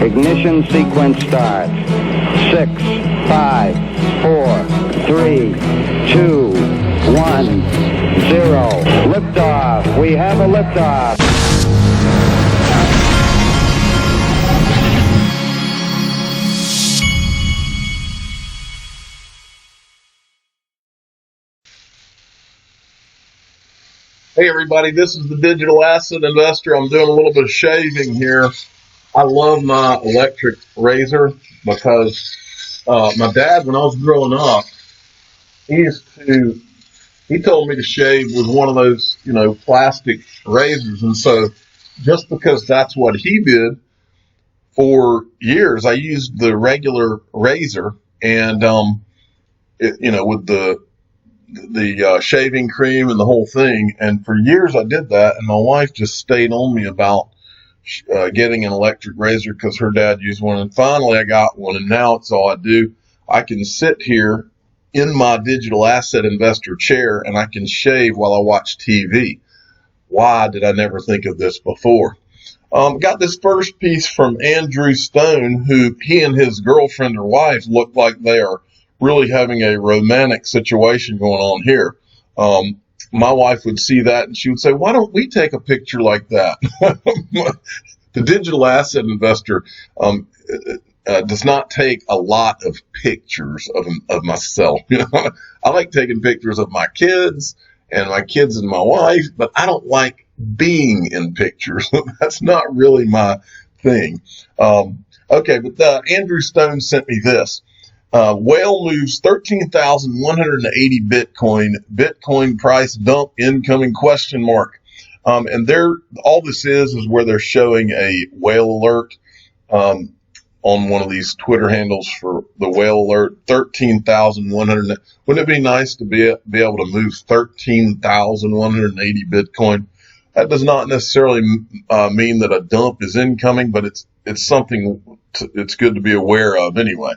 Ignition sequence starts. 6, 5, 4, 3, 2, 1, 0. Liftoff. We have a liftoff. Hey everybody, this is the Digital Asset Investor. I'm doing a little bit of shaving here. I love my electric razor because my dad, when I was growing up, he told me to shave with one of those, plastic razors. And so just because that's what he did for years, I used the regular razor and, with the shaving cream and the whole thing. And for years I did that, and my wife just stayed on me about getting an electric razor because her dad used one. And finally I got one, and now it's all I do. I can sit here in my digital asset investor chair and I can shave while I watch TV. Why did I never think of this before? Got this first piece from Andrew Stone, who he and his girlfriend or wife look like they are really having a romantic situation going on here. My wife would see that and she would say, why don't we take a picture like that? The digital asset investor does not take a lot of pictures of myself. I like taking pictures of my kids and my wife, but I don't like being in pictures. That's not really my thing. Okay, but Andrew Stone sent me this. Whale moves 13,180 Bitcoin. Bitcoin price dump incoming ? And all this is where they're showing a whale alert on one of these Twitter handles for the whale alert. 13,100. Wouldn't it be nice to be able to move 13,180 Bitcoin? That does not necessarily mean that a dump is incoming, but it's something it's good to be aware of anyway.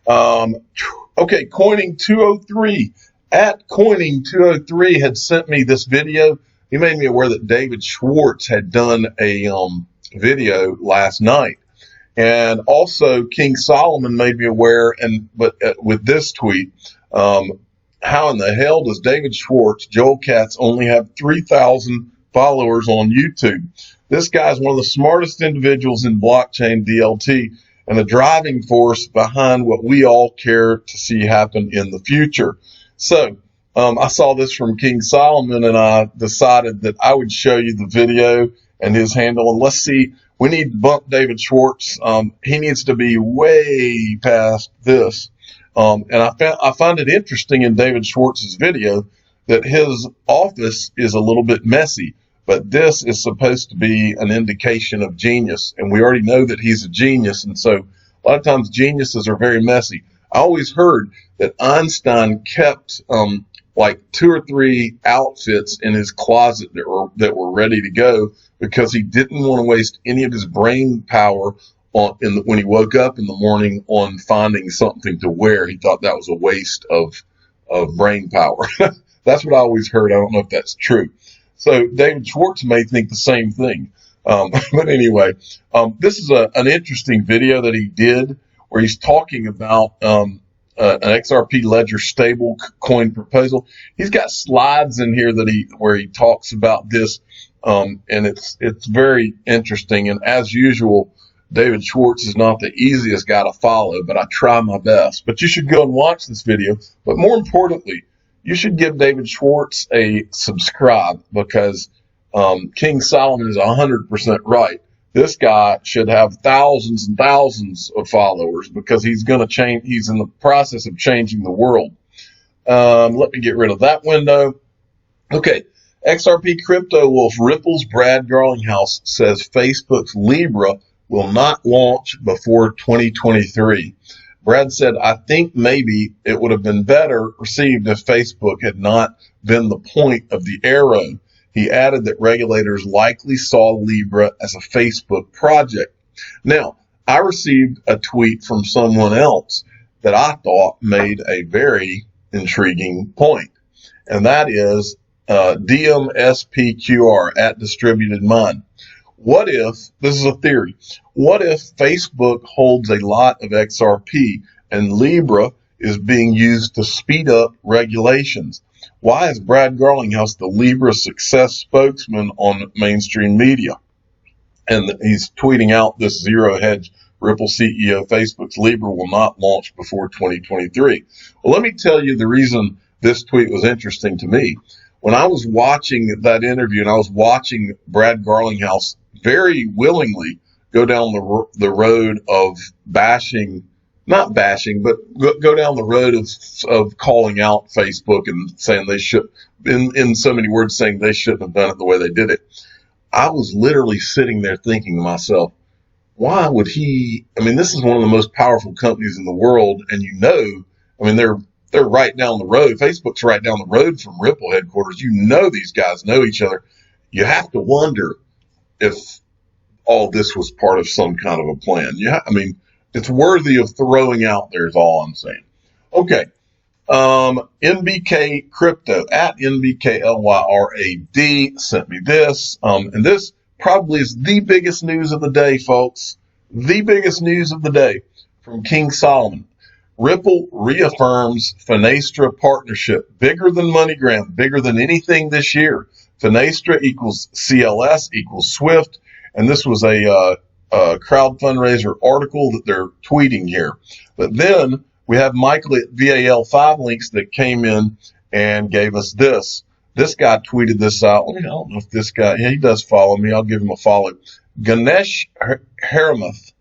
Okay, Coining 203 at Coining 203 had sent me this video. He made me aware that David Schwartz had done a video last night, and also King Solomon made me aware. With this tweet, how in the hell does David Schwartz, Joel Katz, only have 3,000 followers on YouTube? This guy's one of the smartest individuals in blockchain DLT, and the driving force behind what we all care to see happen in the future. So I saw this from King Solomon, and I decided that I would show you the video and his handle. And let's see, we need to bump David Schwartz. He needs to be way past this. And I find it interesting in David Schwartz's video that his office is a little bit messy. But this is supposed to be an indication of genius, and we already know that he's a genius, and so a lot of times geniuses are very messy. I always heard that Einstein kept like 2 or 3 outfits in his closet that were ready to go because he didn't want to waste any of his brain power when he woke up in the morning on finding something to wear. He thought that was a waste of brain power. That's what I always heard. I don't know if that's true. So David Schwartz may think the same thing. But anyway, this is an interesting video that he did where he's talking about an XRP Ledger stablecoin proposal. He's got slides in here where he talks about this, and it's very interesting. And as usual, David Schwartz is not the easiest guy to follow, but I try my best. But you should go and watch this video. But more importantly, you should give David Schwartz a subscribe because King Solomon is 100% right. This guy should have thousands and thousands of followers because he's going to change. He's in the process of changing the world. Let me get rid of that window. Okay, XRP Crypto Wolf Ripple's Brad Garlinghouse says Facebook's Libra will not launch before 2023. Brad said, I think maybe it would have been better received if Facebook had not been the point of the arrow. He added that regulators likely saw Libra as a Facebook project. Now, I received a tweet from someone else that I thought made a very intriguing point, and that is DMSPQR at Distributed Mind. What if, this is a theory, what if Facebook holds a lot of XRP and Libra is being used to speed up regulations? Why is Brad Garlinghouse the Libra success spokesman on mainstream media? And he's tweeting out this zero hedge Ripple CEO, Facebook's Libra will not launch before 2023. Well, let me tell you the reason this tweet was interesting to me. When I was watching that interview and I was watching Brad Garlinghouse very willingly go down the road of bashing, not bashing, but go down the road of calling out Facebook and saying they should, in so many words, saying they shouldn't have done it the way they did it. I was literally sitting there thinking to myself, why would he? I mean, this is one of the most powerful companies in the world, and they're right down the road. Facebook's right down the road from Ripple headquarters. These guys know each other. You have to wonder if all this was part of some kind of a plan. It's worthy of throwing out there is all I'm saying. Okay. NBK Crypto at NBKLYRAD sent me this. And this probably is the biggest news of the day, folks. The biggest news of the day from King Solomon. Ripple reaffirms Finastra partnership. Bigger than MoneyGram, bigger than anything this year. Finastra equals CLS equals Swift. And this was a crowd fundraiser article that they're tweeting here. But then we have Michael at VAL5 Links that came in and gave us this. This guy tweeted this out. I don't know if this guy, he does follow me. I'll give him a follow. Ganesh Haramath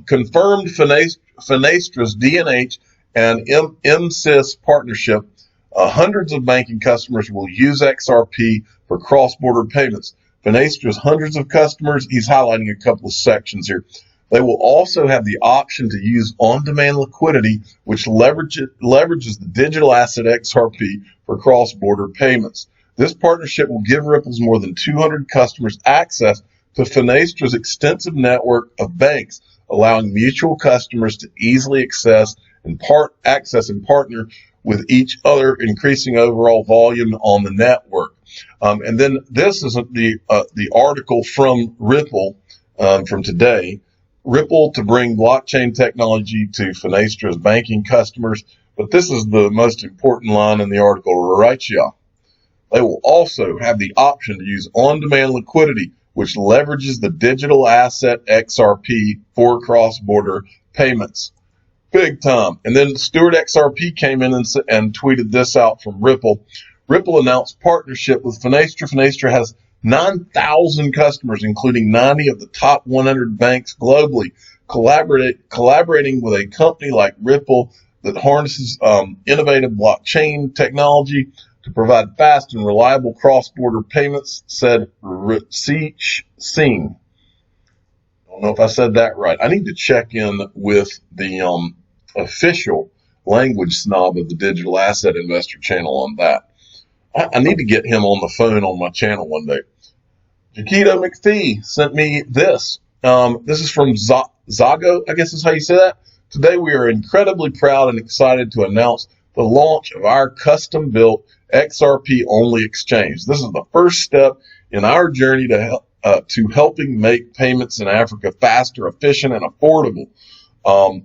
confirmed Finastra's DNH and MSIS partnership. Hundreds of banking customers will use XRP for cross-border payments. Finastra's hundreds of customers, he's highlighting a couple of sections here. They will also have the option to use on-demand liquidity, which leverages the digital asset XRP for cross-border payments. This partnership will give Ripple's more than 200 customers access to Finastra's extensive network of banks, allowing mutual customers to easily access and partner with each other, increasing overall volume on the network. And then this is the article from Ripple from today. Ripple to bring blockchain technology to Finastra's banking customers. But this is the most important line in the article right here. They will also have the option to use on-demand liquidity, which leverages the digital asset XRP for cross-border payments. Big time. And then Stewart XRP came in and tweeted this out from Ripple. Ripple announced partnership with Finastra. Finastra has 9,000 customers, including 90 of the top 100 banks globally, collaborating with a company like Ripple that harnesses innovative blockchain technology to provide fast and reliable cross-border payments, said Ritesh Singh. I don't know if I said that right. I need to check in with the official language snob of the Digital Asset Investor channel on that. I need to get him on the phone on my channel one day. Jaquito McPhee sent me this. This is from Zago, I guess is how you say that. Today we are incredibly proud and excited to announce the launch of our custom-built XRP-only exchange. This is the first step in our journey to helping make payments in Africa faster, efficient, and affordable.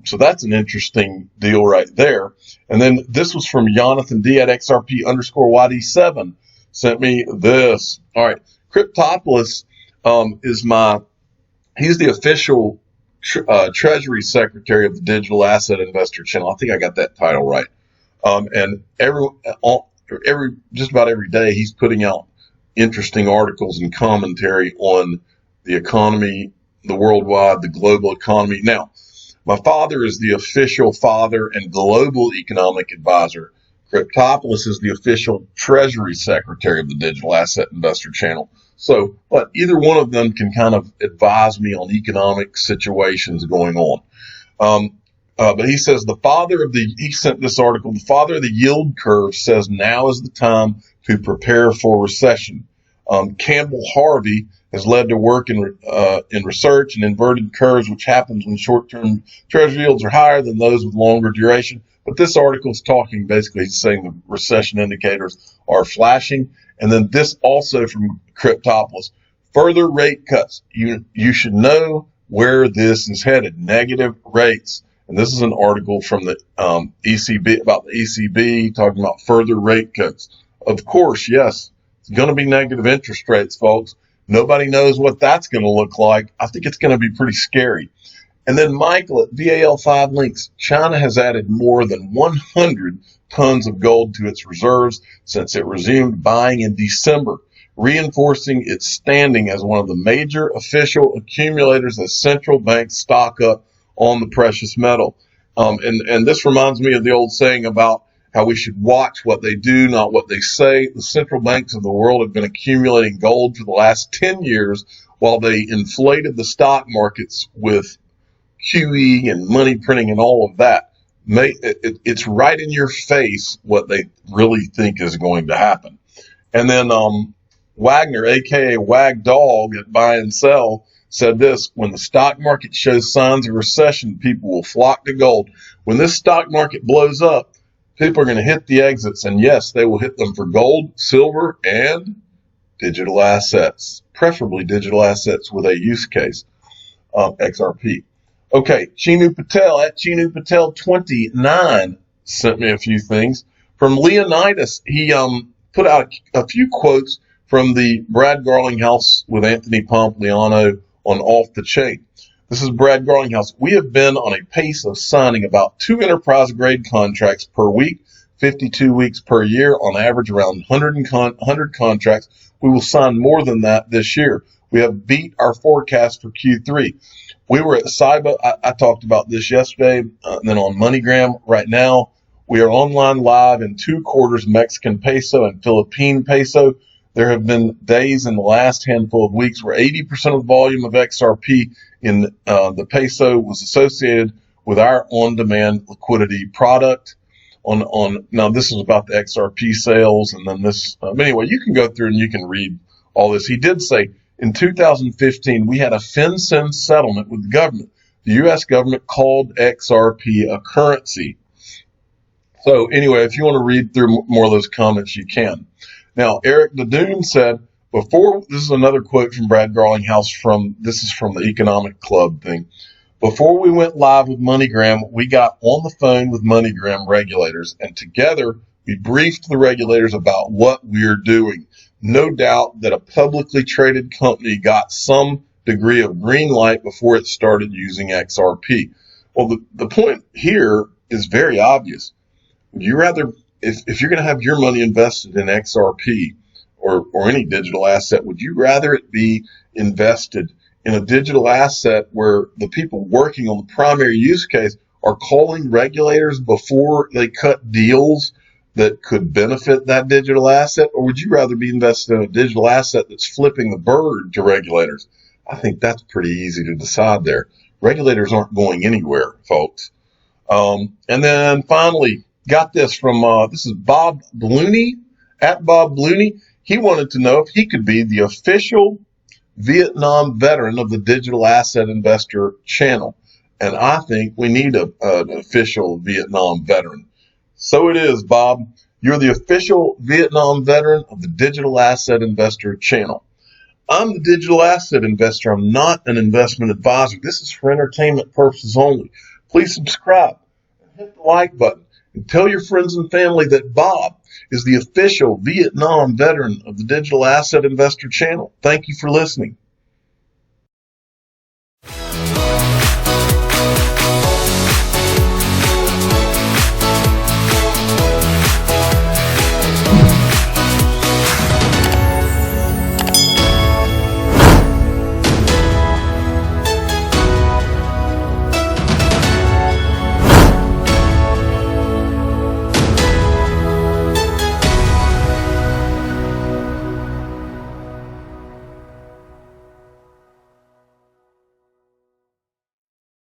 So that's an interesting deal right there. And then this was from Jonathan D at XRP_YD7 sent me this. All right. Cryptopolis he's the official Treasury Secretary of the Digital Asset Investor channel. I think I got that title right. And just about every day he's putting out interesting articles and commentary on the economy, the worldwide, the global economy. Now, my father is the official father and global economic advisor. Cryptopolis is the official Treasury Secretary of the Digital Asset Investor channel. So, but either one of them can kind of advise me on economic situations going on. But he says he sent this article, the father of the yield curve says now is the time to prepare for recession. Campbell Harvey has led to work in research and inverted curves, which happens when short-term treasury yields are higher than those with longer duration. But this article is talking, basically saying the recession indicators are flashing. And then this also from Cryptopolis, Further rate cuts. You should know where this is headed. Negative rates. And this is an article from the ECB about the ECB talking about further rate cuts. Of course, yes, it's going to be negative interest rates, folks. Nobody knows what that's going to look like. I think it's going to be pretty scary. And then Michael at VAL5 links. China has added more than 100 tons of gold to its reserves since it resumed buying in December, reinforcing its standing as one of the major official accumulators as central banks stock up on the precious metal. And this reminds me of the old saying about how we should watch what they do, not what they say. The central banks of the world have been accumulating gold for the last 10 years while they inflated the stock markets with QE and money printing and all of that. It's right in your face what they really think is going to happen. And then Wagner, aka Wag Dog at Buy and Sell, said this: when the stock market shows signs of recession, people will flock to gold. When this stock market blows up, people are going to hit the exits, and yes, they will hit them for gold, silver, and digital assets, preferably digital assets with a use case, XRP. Okay, Chinu Patel at Chinu Patel 29 sent me a few things. From Leonidas, he put out a few quotes from the Brad Garlinghouse with Anthony Pompliano on Off the Chain. This is Brad Garlinghouse. We have been on a pace of signing about 2 enterprise grade contracts per week, 52 weeks per year, on average around 100 contracts. We will sign more than that this year. We have beat our forecast for Q3. We were at Cyber. I talked about this yesterday, and then on MoneyGram right now. We are online live in 2 quarters, Mexican peso and Philippine peso. There have been days in the last handful of weeks where 80% of the volume of XRP in the peso was associated with our on-demand liquidity product. Now this is about the XRP sales, and then this. Anyway, you can go through and you can read all this. He did say in 2015 we had a FinCEN settlement with the government. The U.S. government called XRP a currency. So anyway, if you want to read through more of those comments, you can. Now, Eric Nadoon said, this is another quote from Brad Garlinghouse this is from the Economic Club thing. Before we went live with MoneyGram, we got on the phone with MoneyGram regulators, and together we briefed the regulators about what we're doing. No doubt that a publicly traded company got some degree of green light before it started using XRP. Well, the point here is very obvious. Would you rather, if you're going to have your money invested in XRP or any digital asset, would you rather it be invested in a digital asset where the people working on the primary use case are calling regulators before they cut deals that could benefit that digital asset? Or would you rather be invested in a digital asset that's flipping the bird to regulators? I think that's pretty easy to decide there. Regulators aren't going anywhere, folks. And then finally, got this from, this is Bob Blooney, at Bob Blooney. He wanted to know if he could be the official Vietnam veteran of the Digital Asset Investor channel. And I think we need an official Vietnam veteran. So it is, Bob. You're the official Vietnam veteran of the Digital Asset Investor channel. I'm the Digital Asset Investor. I'm not an investment advisor. This is for entertainment purposes only. Please subscribe and hit the like button. And tell your friends and family that Bob is the official Vietnam veteran of the Digital Asset Investor channel. Thank you for listening.